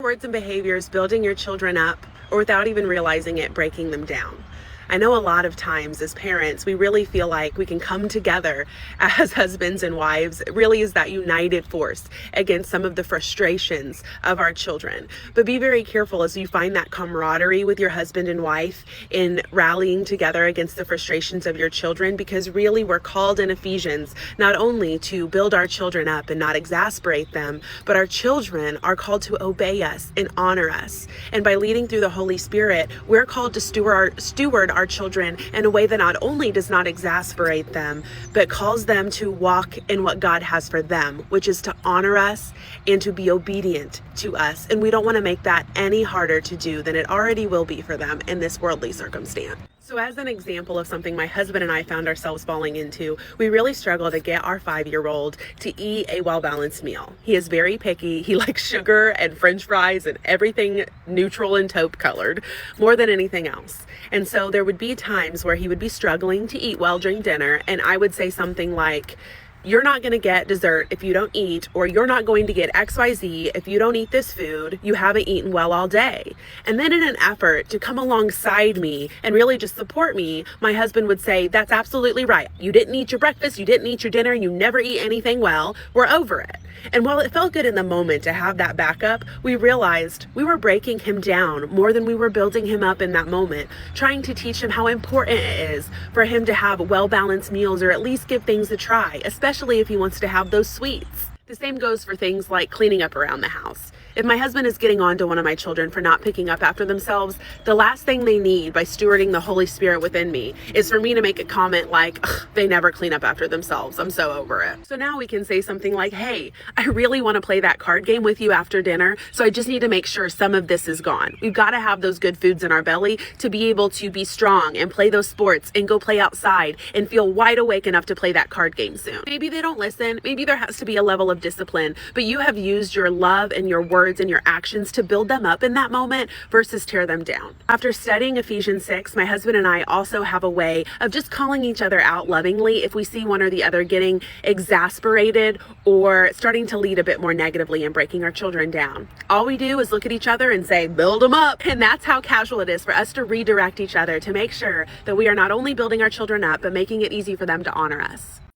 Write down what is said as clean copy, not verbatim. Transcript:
Words and behaviors building your children up, or without even realizing it, breaking them down. I know a lot of times as parents, we really feel like we can come together as husbands and wives. It really is that united force against some of the frustrations of our children. But be very careful as you find that camaraderie with your husband and wife in rallying together against the frustrations of your children, because really we're called in Ephesians not only to build our children up and not exasperate them, but our children are called to obey us and honor us. And by leading through the Holy Spirit, we're called to steward our children in a way that not only does not exasperate them, but calls them to walk in what God has for them, which is to honor us and to be obedient to us. And we don't want to make that any harder to do than it already will be for them in this worldly circumstance. So as an example of something my husband and I found ourselves falling into, we really struggle to get our 5-year-old to eat a well-balanced meal. He is very picky. He likes sugar and French fries and everything neutral and taupe colored more than anything else. And so there would be times where he would be struggling to eat well during dinner, and I would say something like, "You're not going to get dessert if you don't eat," or "You're not going to get XYZ if you don't eat this food. You haven't eaten well all day." And then in an effort to come alongside me and really just support me, my husband would say, "That's absolutely right. You didn't eat your breakfast. You didn't eat your dinner. You never eat anything well. We're over it." And while it felt good in the moment to have that backup, we realized we were breaking him down more than we were building him up in that moment, trying to teach him how important it is for him to have well-balanced meals, or at least give things a try, especially if he wants to have those sweets. The same goes for things like cleaning up around the house. If my husband is getting on to one of my children for not picking up after themselves, the last thing they need by stewarding the Holy Spirit within me is for me to make a comment like, "They never clean up after themselves. I'm so over it." So now we can say something like, "Hey, I really want to play that card game with you after dinner, so I just need to make sure some of this is gone." We've got to have those good foods in our belly to be able to be strong and play those sports and go play outside and feel wide awake enough to play that card game soon. Maybe they don't listen. Maybe there has to be a level of discipline, but you have used your love and your words and your actions to build them up in that moment versus tear them down. After studying Ephesians 6, my husband and I also have a way of just calling each other out lovingly if we see one or the other getting exasperated or starting to lead a bit more negatively and breaking our children down. All we do is look at each other and say, "Build them up." And that's how casual it is for us to redirect each other to make sure that we are not only building our children up, but making it easy for them to honor us.